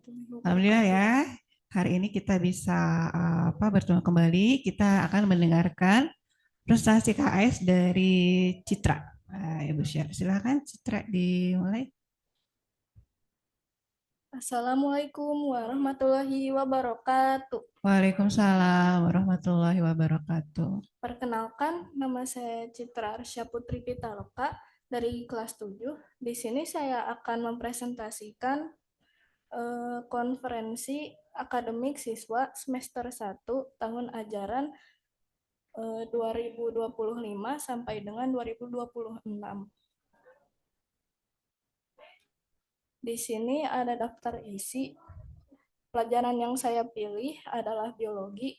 warahmatullahi Alhamdulillah ya, wabarakatuh. hari ini kita bisa bertemu kembali. Kita akan mendengarkan prestasi KS dari Citra. Ibu silakan Citra dimulai. Assalamualaikum warahmatullahi wabarakatuh. Waalaikumsalam warahmatullahi wabarakatuh. Perkenalkan, nama saya Citra Arsya Putri Pitaloka dari kelas 7. Di sini saya akan mempresentasikan konferensi akademik siswa semester 1 tahun ajaran 2025 sampai dengan 2026. Di sini ada daftar isi. Pelajaran yang saya pilih adalah biologi.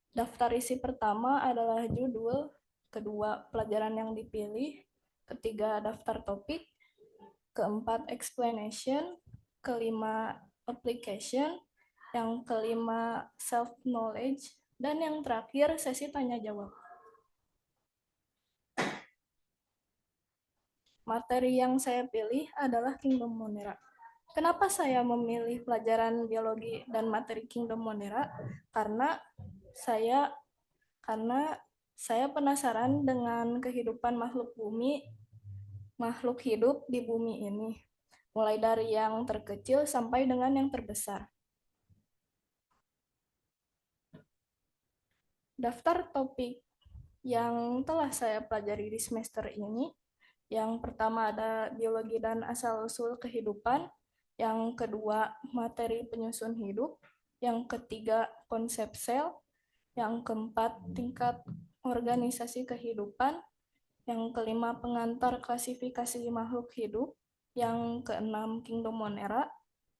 Daftar isi pertama adalah judul, kedua pelajaran yang dipilih, ketiga daftar topik, keempat explanation, kelima application, yang kelima self knowledge, dan yang terakhir sesi tanya jawab. Materi yang saya pilih adalah Kingdom Monera. Kenapa saya memilih pelajaran biologi dan materi Kingdom Monera? Saya karena saya penasaran dengan kehidupan makhluk hidup di bumi ini, mulai dari yang terkecil sampai dengan yang terbesar. Daftar topik yang telah saya pelajari di semester ini, yang pertama ada biologi dan asal-usul kehidupan, yang kedua materi penyusun hidup, yang ketiga konsep sel, yang keempat tingkat organisasi kehidupan, yang kelima pengantar klasifikasi makhluk hidup, yang keenam Kingdom Monera,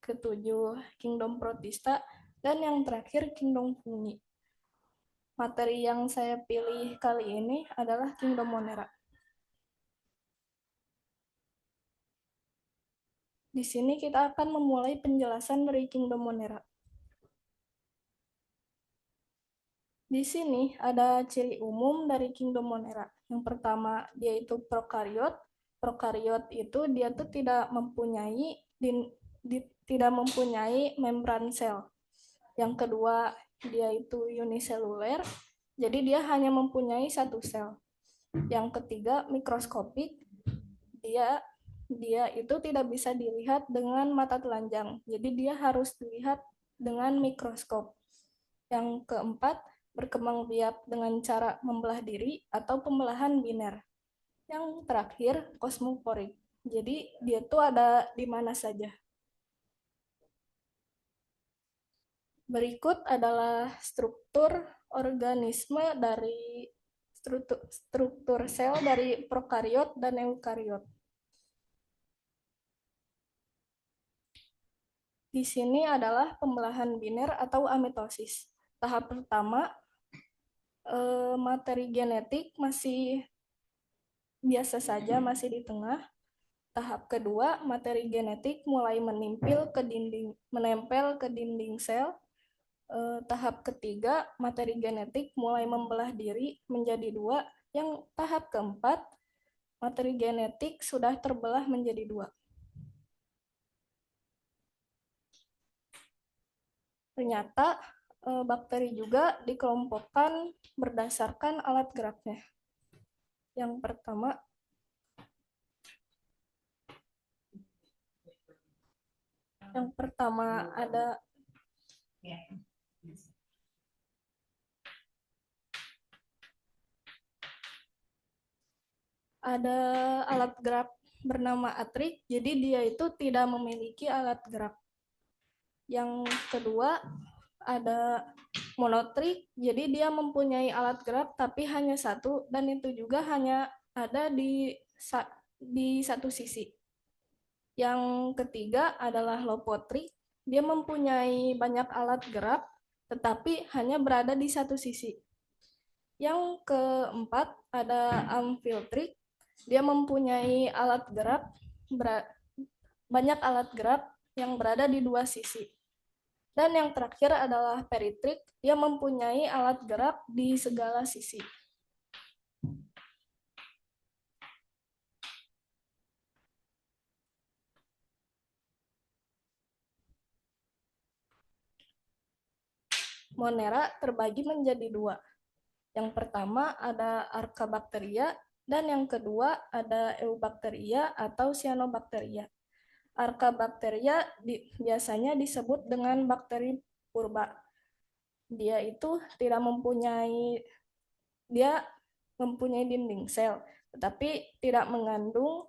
ketujuh Kingdom Protista, dan yang terakhir Kingdom Fungi. Materi yang saya pilih kali ini adalah Kingdom Monera. Di sini kita akan memulai penjelasan dari Kingdom Monera. Di sini ada ciri umum dari Kingdom Monera. Yang pertama, dia itu prokariot. Prokariot itu dia tuh tidak mempunyai membran sel. Yang kedua, dia itu uniseluler. Jadi dia hanya mempunyai satu sel. Yang ketiga, mikroskopik. Dia dia itu tidak bisa dilihat dengan mata telanjang. Jadi dia harus dilihat dengan mikroskop. Yang keempat, berkembang biak dengan cara membelah diri atau pembelahan biner. Yang terakhir, kosmoporik. Jadi dia tuh ada di mana saja. Berikut adalah struktur organisme dari struktur sel dari prokariot dan eukariot. Di sini adalah pembelahan biner atau amitosis. Tahap pertama, materi genetik masih biasa saja, masih di tengah. Tahap kedua, materi genetik mulai menempel ke dinding sel. Tahap ketiga, materi genetik mulai membelah diri menjadi dua. Yang tahap keempat, materi genetik sudah terbelah menjadi dua. Ternyata bakteri juga dikelompokkan berdasarkan alat geraknya. Yang pertama, ada alat gerak bernama atrik, jadi dia itu tidak memiliki alat gerak. Yang kedua, ada monotrik, jadi dia mempunyai alat gerak tapi hanya satu, dan itu juga hanya ada di satu sisi. Yang ketiga adalah lopotrik, dia mempunyai banyak alat gerak tetapi hanya berada di satu sisi. Yang keempat ada amfiltrik, dia mempunyai banyak alat gerak yang berada di dua sisi. Dan yang terakhir adalah peritrik, dia mempunyai alat gerak di segala sisi. Monera terbagi menjadi dua. Yang pertama ada Archaebacteria dan yang kedua ada Eubacteria atau Cyanobacteria. Archaebacteria biasanya disebut dengan bakteri purba. Dia itu tidak mempunyai dinding sel, tetapi tidak mengandung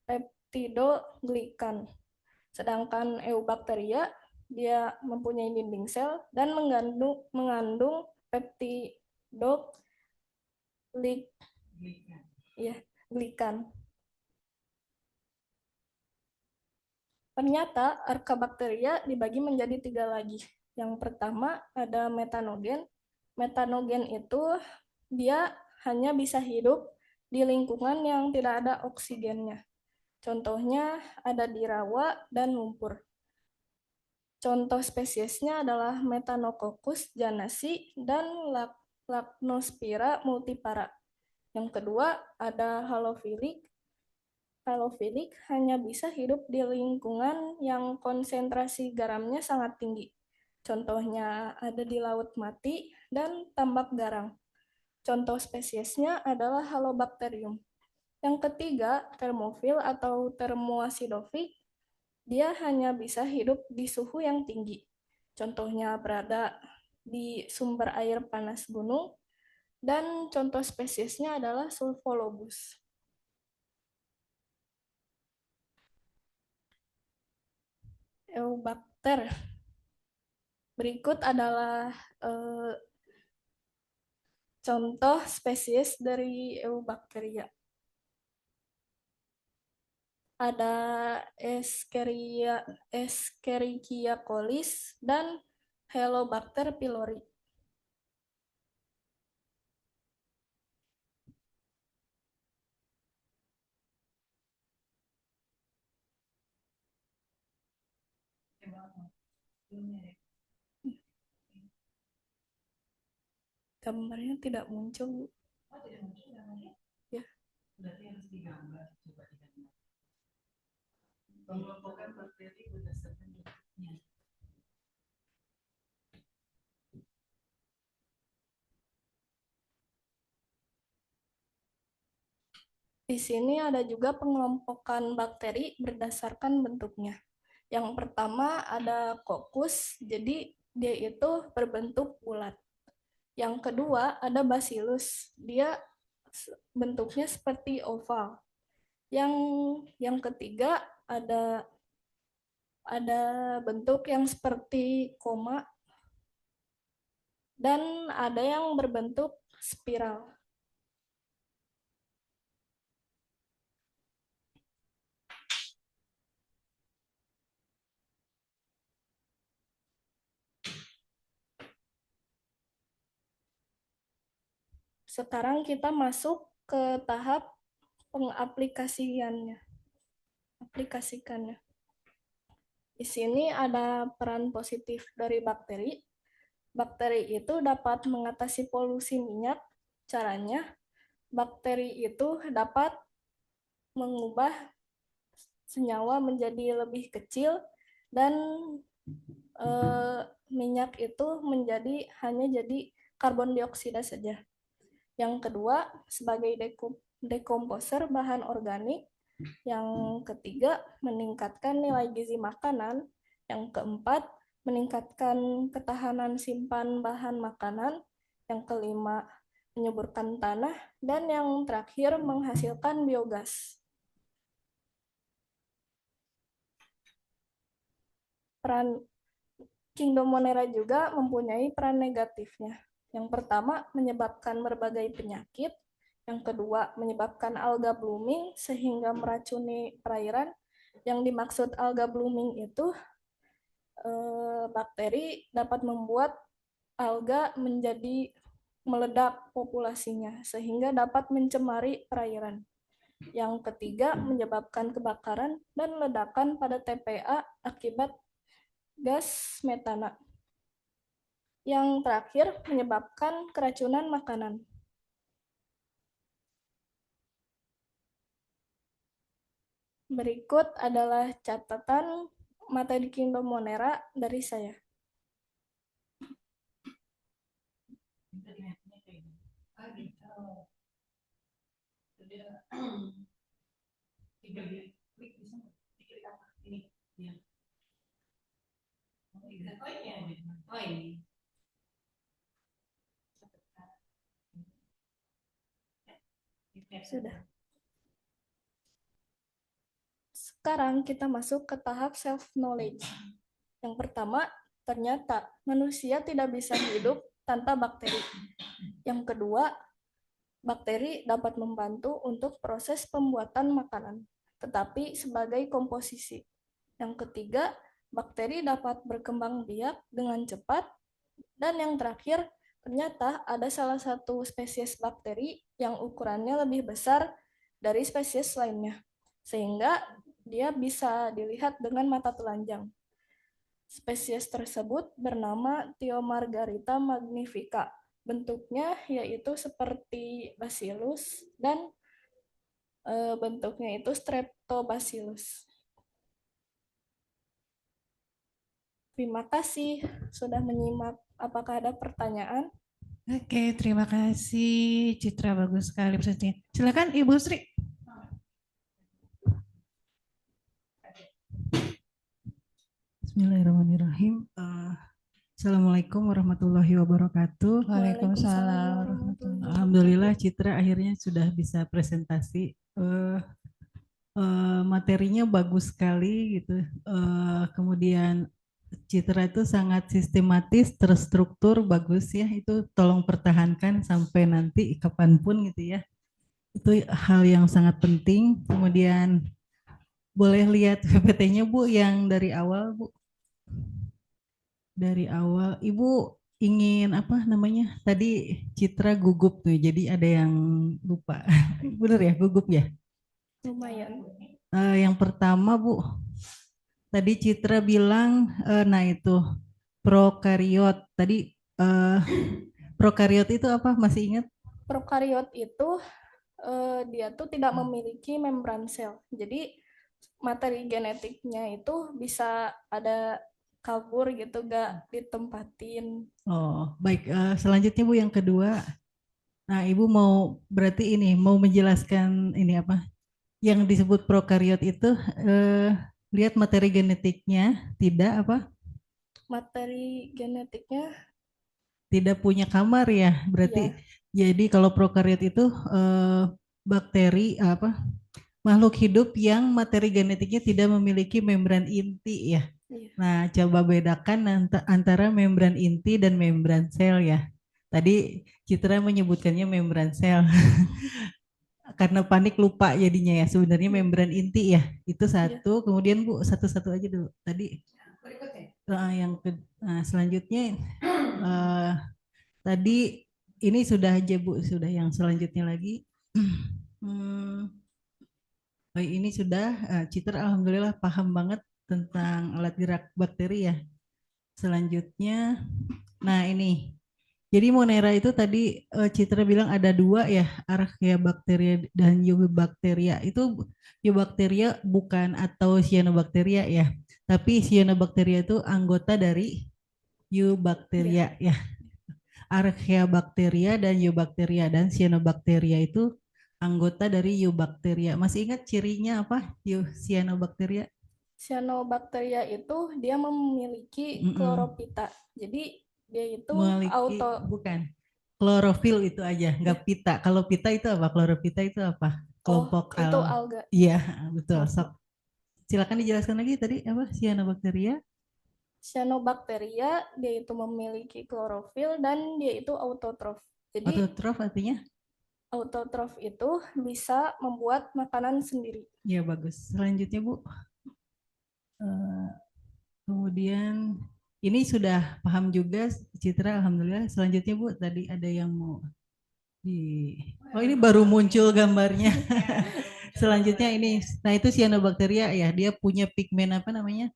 peptidoglikan. Sedangkan Eubacteria dia mempunyai dinding sel dan mengandung peptidoglikan. Ternyata Archaebacteria dibagi menjadi 3 lagi. Yang pertama ada metanogen. Metanogen itu dia hanya bisa hidup di lingkungan yang tidak ada oksigennya. Contohnya ada di rawa dan lumpur. Contoh spesiesnya adalah Methanococcus janasi dan Lacnospira multipara. Yang kedua ada halophilic. Halophilic hanya bisa hidup di lingkungan yang konsentrasi garamnya sangat tinggi. Contohnya ada di laut mati dan tambak garang. Contoh spesiesnya adalah Halobacterium. Yang ketiga, thermophil atau thermoacidophilic, dia hanya bisa hidup di suhu yang tinggi. Contohnya berada di sumber air panas gunung, dan contoh spesiesnya adalah Sulfolobus. Eubacter. Berikut adalah contoh spesies dari Eubacteria. Ada Escherichia coli dan Helobacter pylori. Gambarnya tidak muncul, Bu. Oh, tidak muncul gambarnya? Ya. Berarti harus digambar. Coba digambar. Pengelompokan bakteri berdasarkan bentuknya. Di sini ada juga pengelompokan bakteri berdasarkan bentuknya. Yang pertama ada kokus, jadi dia itu berbentuk bulat. Yang kedua ada bacillus, dia bentuknya seperti oval. Yang ketiga ada bentuk yang seperti koma dan ada yang berbentuk spiral. Sekarang kita masuk ke tahap pengaplikasikannya. Di sini ada peran positif dari bakteri. Bakteri itu dapat mengatasi polusi minyak. Caranya, bakteri itu dapat mengubah senyawa menjadi lebih kecil dan minyak itu hanya jadi karbon dioksida saja. Yang kedua, sebagai dekomposer bahan organik. Yang ketiga, meningkatkan nilai gizi makanan. Yang keempat, meningkatkan ketahanan simpan bahan makanan. Yang kelima, menyuburkan tanah. Dan yang terakhir, menghasilkan biogas. Peran Kingdom Monera juga mempunyai peran negatifnya. Yang pertama, menyebabkan berbagai penyakit. Yang kedua, menyebabkan alga blooming sehingga meracuni perairan. Yang dimaksud alga blooming itu bakteri dapat membuat alga menjadi meledak populasinya sehingga dapat mencemari perairan. Yang ketiga, menyebabkan kebakaran dan ledakan pada TPA akibat gas metana. Yang terakhir, menyebabkan keracunan makanan. Berikut adalah catatan materi Kingdom Monera dari saya. Sudah. Sekarang kita masuk ke tahap self knowledge. Yang pertama, ternyata manusia tidak bisa hidup tanpa bakteri. Yang kedua, bakteri dapat membantu untuk proses pembuatan makanan, tetapi sebagai komposisi. Yang ketiga, bakteri dapat berkembang biak dengan cepat. Dan yang terakhir, ternyata ada salah satu spesies bakteri yang ukurannya lebih besar dari spesies lainnya, sehingga dia bisa dilihat dengan mata telanjang. Spesies tersebut bernama Thiomargarita magnifica. Bentuknya yaitu seperti bacillus dan bentuknya itu streptobacillus. Terima kasih sudah menyimak. Apakah ada pertanyaan? Oke, terima kasih Citra, bagus sekali presentasinya. Silakan Ibu Sri. Bismillahirrahmanirrahim. Assalamualaikum warahmatullahi wabarakatuh. Waalaikumsalam warahmatullahi wabarakatuh. Alhamdulillah Citra akhirnya sudah bisa presentasi. Materinya bagus sekali gitu. Kemudian Citra itu sangat sistematis, terstruktur, bagus ya. Itu tolong pertahankan sampai nanti kapanpun gitu ya. Itu hal yang sangat penting. Kemudian boleh lihat PPT-nya Bu yang dari awal Bu. Dari awal Ibu ingin apa namanya? Tadi Citra gugup tuh. Jadi ada yang lupa. Bener ya, gugup ya? Lumayan. Yang pertama Bu, tadi Citra bilang, nah itu prokariot. Tadi prokariot itu apa? Masih ingat? Prokariot itu dia tuh tidak memiliki membran sel. Jadi materi genetiknya itu bisa ada kabur gitu, gak ditempatin. Oh, baik. Selanjutnya Bu yang kedua. Nah, Ibu mau berarti ini mau menjelaskan ini apa? Yang disebut prokariot itu lihat materi genetiknya tidak apa? Materi genetiknya Tidak punya kamar ya. Berarti ya, jadi kalau prokariot itu bakteri apa? Makhluk hidup yang materi genetiknya tidak memiliki membran inti ya. iya. Nah, coba bedakan antara membran inti dan membran sel ya. Tadi Citra menyebutkannya membran sel. Karena panik lupa jadinya ya. Sebenarnya membran inti ya. Itu satu. Kemudian Bu, satu-satu aja dulu. Tadi selanjutnya tadi ini sudah aja Bu, sudah yang selanjutnya lagi. Baik, ini sudah Citra alhamdulillah paham banget tentang alat gerak bakteri ya. Selanjutnya, nah ini. Jadi Monera itu tadi Citra bilang ada dua ya, Archaeobacteria dan Eubacteria. Itu Eubacteria bukan atau Cyanobacteria ya, tapi Cyanobacteria itu anggota dari Eubacteria ya. Archaeobacteria dan Eubacteria dan Cyanobacteria itu anggota dari Eubacteria. Masih ingat cirinya apa? Cyanobacteria? Cyanobacteria itu dia memiliki kloropita. Jadi dia itu memiliki bukan klorofil itu aja, nggak pita. Kalau pita itu apa? Kloropita itu apa? Kelompok itu alga. Iya, betul. Sok. Silakan dijelaskan lagi tadi apa? Cyanobacteria? Cyanobacteria dia itu memiliki klorofil dan dia itu autotrof. Jadi autotrof artinya? Autotrof itu bisa membuat makanan sendiri. Ya bagus. Selanjutnya Bu. Kemudian ini sudah paham juga Citra, alhamdulillah. Selanjutnya Bu, tadi ada yang mau di oh ini baru muncul gambarnya. Selanjutnya ini, nah itu cyanobacteria ya, dia punya pigmen apa namanya?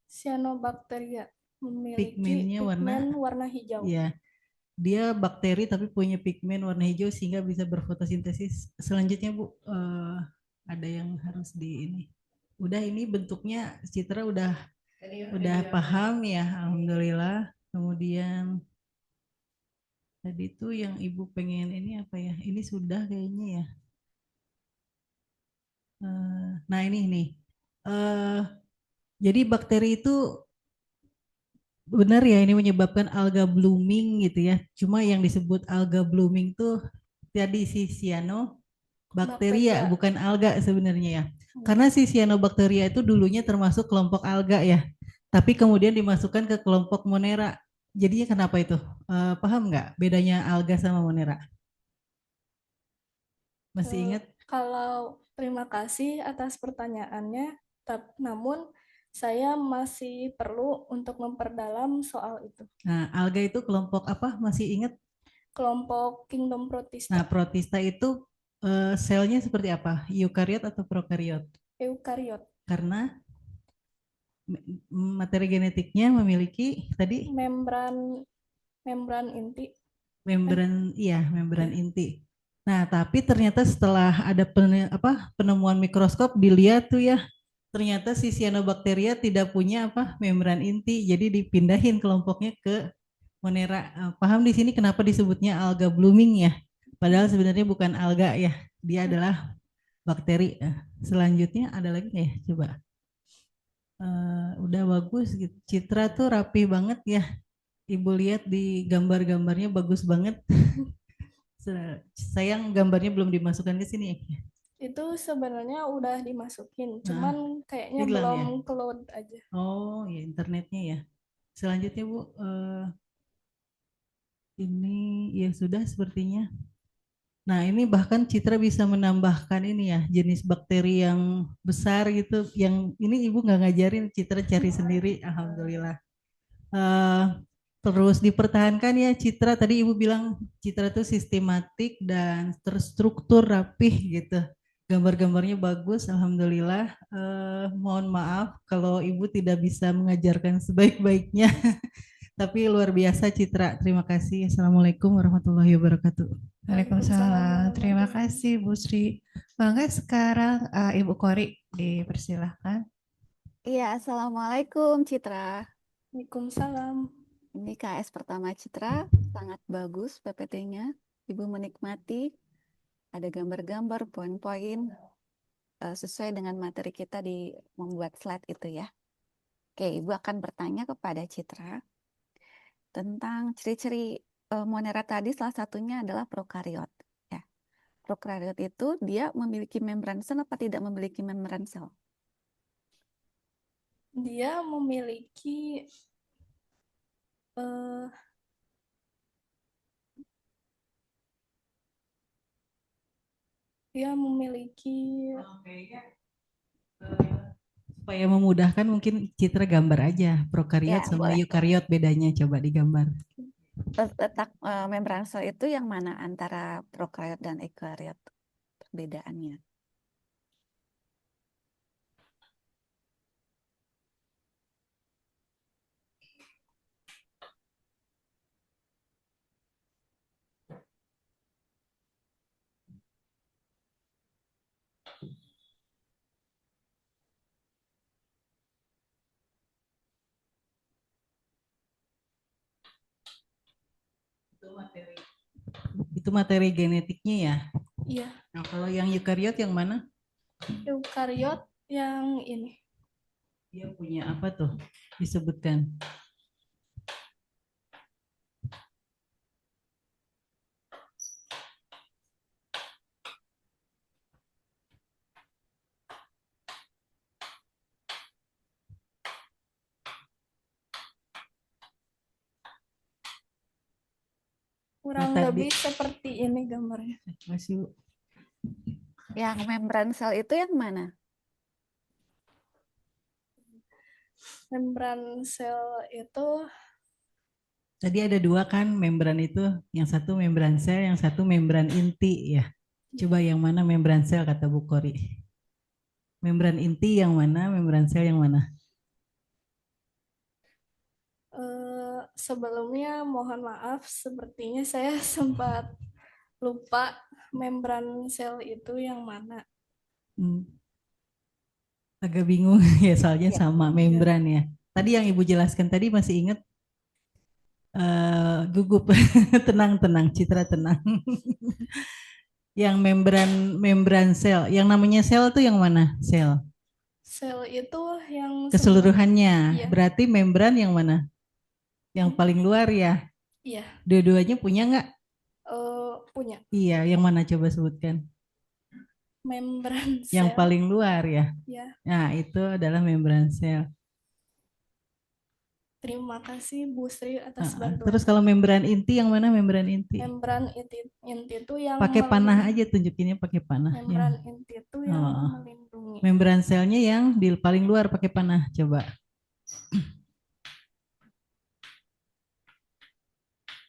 Cyanobacteria memiliki pigmennya warna hijau. Ya, dia bakteri tapi punya pigmen warna hijau sehingga bisa berfotosintesis. Selanjutnya Bu, ada yang harus di ini. Udah ini bentuknya Citra udah paham ya, alhamdulillah. Kemudian tadi itu yang Ibu pengen ini apa ya? Ini sudah kayaknya ya. Nah ini nih, eh, jadi bakteri itu benar ya ini menyebabkan alga blooming gitu ya. Cuma yang disebut alga blooming tuh tadi si cyanobacteria, Bakteria. bukan alga sebenarnya ya. Karena si cyanobacteria itu dulunya termasuk kelompok alga ya. Tapi kemudian dimasukkan ke kelompok Monera. Jadinya kenapa itu? Paham nggak bedanya alga sama Monera? Masih Eh, ingat? Kalau terima kasih atas pertanyaannya, namun saya masih perlu untuk memperdalam soal itu. Nah, alga itu kelompok apa? Masih ingat? Kelompok Kingdom Nah, Protista, protista itu selnya seperti apa? Eukariot atau prokariot? eukariot, Karena materi genetiknya memiliki tadi membran membran inti. membran Ya, inti. Nah, tapi ternyata setelah ada penemuan mikroskop dilihat tuh ya, ternyata si cyanobacteria tidak punya membran inti, jadi dipindahin kelompoknya ke Monera. Paham di sini kenapa disebutnya alga blooming ya? Padahal sebenarnya bukan alga ya, dia adalah bakteri. Selanjutnya ada lagi nggak ya? Coba. Udah bagus gitu. Citra tuh rapi banget ya. Ibu lihat di gambar-gambarnya bagus banget. Sayang gambarnya belum dimasukkan ke sini. itu sebenarnya udah dimasukin, Nah, cuman kayaknya hilang belum ya. keload aja. Oh ya internetnya ya. Selanjutnya Bu, ini ya sudah sepertinya. Nah ini bahkan Citra bisa menambahkan ini ya jenis bakteri yang besar gitu. Yang ini Ibu nggak ngajarin, Citra cari sendiri. Alhamdulillah. Eh, Terus dipertahankan ya Citra. Tadi Ibu bilang Citra tuh sistematik dan terstruktur rapih gitu. Gambar-gambarnya bagus, Alhamdulillah. Mohon maaf kalau Ibu tidak bisa mengajarkan sebaik-baiknya. Tapi luar biasa Citra. Terima kasih. Assalamualaikum warahmatullahi wabarakatuh. Waalaikumsalam Waalaikumsalam. Terima warahmatullahi kasih Bu Sri. Bangga sekarang Ibu Kori dipersilahkan. Iya, Assalamualaikum Citra. Waalaikumsalam. Ini KS pertama Citra, sangat bagus PPT-nya. Ibu menikmati, ada gambar-gambar, poin-poin sesuai dengan materi kita di membuat slide itu ya. Oke, Ibu akan bertanya kepada Citra tentang ciri-ciri Monera tadi, salah satunya adalah prokariot. Ya. Prokariot itu dia memiliki membran sel apa tidak memiliki membran sel? Dia memiliki eh, dia memiliki Supaya memudahkan mungkin Citra gambar aja Ya, prokariot sama boleh. eukariot bedanya coba digambar. Letak membran sel itu yang mana antara prokariot dan eukariot perbedaannya? Itu materi genetiknya ya. iya, Nah, kalau yang eukariot yang mana? eukariot yang ini. Dia punya apa tuh? Disebutkan. Kurang tadi lebih seperti ini gambarnya. masih Yang membran sel itu yang mana? Membran sel itu tadi ada dua kan membran itu, yang satu membran sel, yang satu membran inti ya. Coba yang mana membran sel kata Bu Kori? Membran inti yang mana, membran sel yang mana? sebelumnya mohon maaf, sepertinya saya sempat lupa membran sel itu yang mana. Hmm, agak bingung ya soalnya Ya. sama membran ya. Tadi yang Ibu jelaskan tadi masih ingat? Gugup, tenang, tenang, Citra tenang. Yang membran sel. Yang namanya sel tuh yang mana? Sel. Sel itu yang Keseluruhannya. Iya. Berarti membran yang mana? Yang paling luar ya. Iya, Dua-duanya punya nggak? punya Iya, yang mana coba sebutkan? membran Yang sel. paling luar ya. Ya, Nah, itu adalah membran sel. terima kasih Bu Sri atas Terus bantuan. kalau membran inti yang mana membran inti? Membran inti itu yang Pakai panah melindungi. aja tunjukinnya pakai panah ya. Membran inti itu yang Oh. melindungi. Membran selnya yang di paling luar pakai panah coba.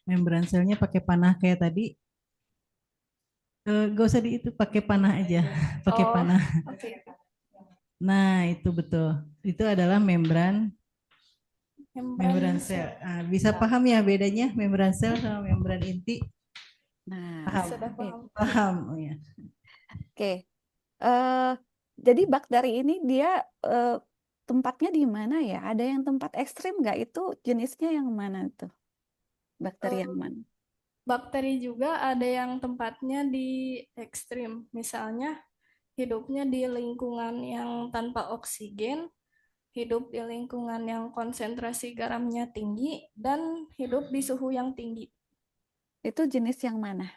Membran selnya pakai panah kayak tadi. Gak usah di itu pakai panah aja, pakai panah. Oke. Nah, itu betul. Itu adalah membran Membran sel. Bisa paham ya bedanya membran sel sama membran inti? Nah, Paham. Sudah oke. paham. Paham ya. Oke. Eh, jadi bakteri ini dia tempatnya di mana ya? Ada yang tempat ekstrim nggak? Itu jenisnya yang mana tuh? Bakteri yang mana? Bakteri juga ada yang tempatnya di ekstrim. Misalnya hidupnya di lingkungan yang tanpa oksigen, hidup di lingkungan yang konsentrasi garamnya tinggi, dan hidup di suhu yang tinggi. Itu jenis yang mana?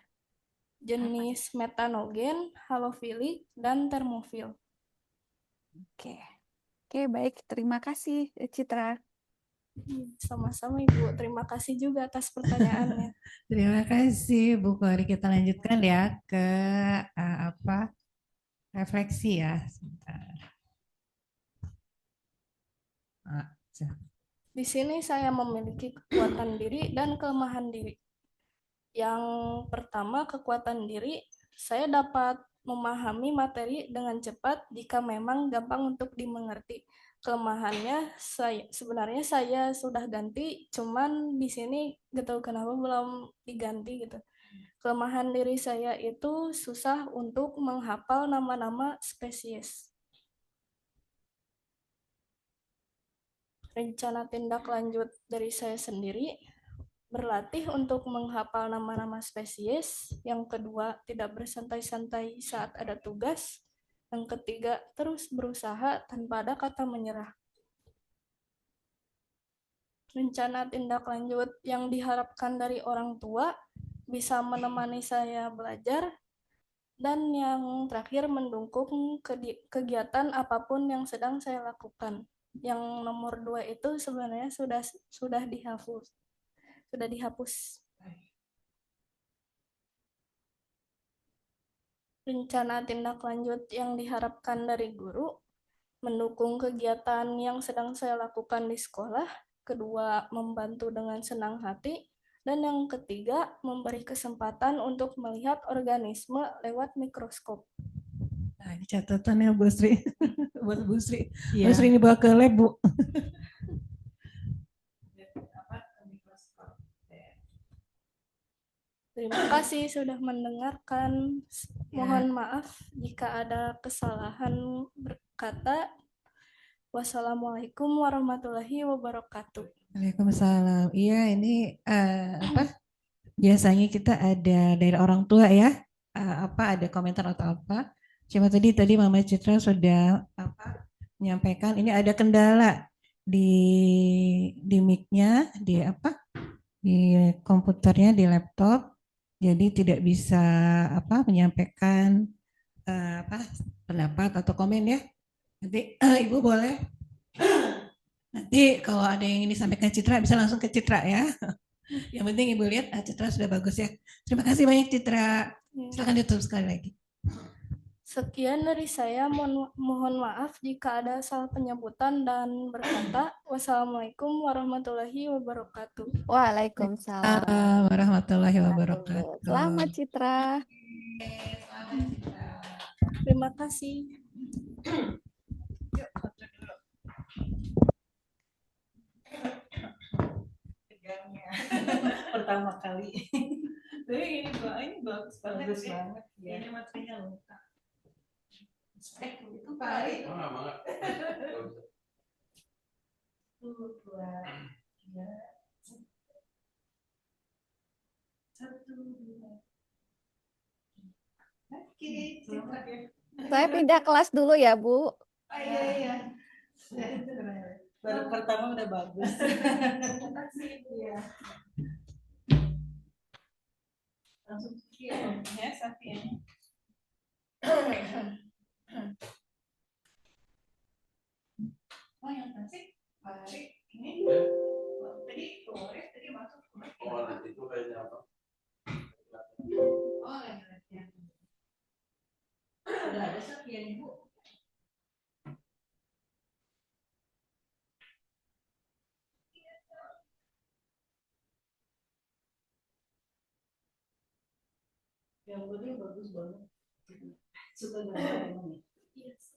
Jenis metanogen, halofilik, dan termofil. Oke. Oke, baik. Terima kasih, Citra. Sama-sama Ibu. Terima kasih juga atas pertanyaannya. Terima kasih Bu Kori. Kita lanjutkan ya ke refleksi ya. Sebentar. Di sini saya memiliki kekuatan diri dan kelemahan diri. Yang pertama, kekuatan diri, saya dapat memahami materi dengan cepat jika memang gampang untuk dimengerti. Kelemahannya, sebenarnya saya sudah ganti, cuman di sini gak tahu kenapa belum diganti gitu. Kelemahan diri saya itu susah untuk menghafal nama-nama spesies. Rencana tindak lanjut dari saya sendiri, berlatih untuk menghafal nama-nama spesies. Yang kedua, tidak bersantai-santai saat ada tugas. Yang ketiga, terus berusaha tanpa ada kata menyerah. Rencana tindak lanjut yang diharapkan dari orang tua bisa menemani saya belajar, dan yang terakhir mendukung kegiatan apapun yang sedang saya lakukan. Yang nomor 2 itu sebenarnya sudah dihapus. Rencana tindak lanjut yang diharapkan dari guru, mendukung kegiatan yang sedang saya lakukan di sekolah. Kedua, membantu dengan senang hati. Dan yang ketiga, memberi kesempatan untuk melihat organisme lewat mikroskop. Nah, ini catatannya Bu Sri. Buat Bu Sri. Iya. Bu Sri ini bawa ke lab, Bu. Terima kasih sudah mendengarkan. Mohon maaf jika ada kesalahan berkata. Wassalamualaikum warahmatullahi wabarakatuh. Waalaikumsalam. Iya, ini biasanya kita ada dari orang tua ya, ada komentar atau apa. Cuma tadi Mama Citra sudah menyampaikan ini ada kendala di mic-nya, di komputernya, di laptop. Jadi tidak bisa menyampaikan pendapat atau komen ya. Nanti Ibu boleh. Nanti kalau ada yang ini disampaikan Citra bisa langsung ke Citra ya. Yang penting Ibu lihat Citra sudah bagus ya. Terima kasih banyak Citra. Silakan ditutup sekali lagi. Sekian dari saya. Mohon maaf jika ada salah penyebutan dan berkata. Wassalamualaikum warahmatullahi wabarakatuh. Waalaikumsalam warahmatullahi wabarakatuh. Selamat Citra. Terima kasih. Pertama kali. Tapi ini bagus banget ya. Ini materinya lengkap. Itu Pak Ari. Banget. 1, 2, 3, 1, 2. Selamat ya. Saya pindah kelas dulu ya, Bu. Iya. Baru pertama udah bagus. Iya. Langsung ya, Safi ya. Oh, yang tasik, Pak ini tadi keluar tadi masuk. Oh, itu kayaknya apa? Oh, ya. Udah ada Safi ya, Ibu. Yang penting bagus banget. Suka gambar emang ya? Yes.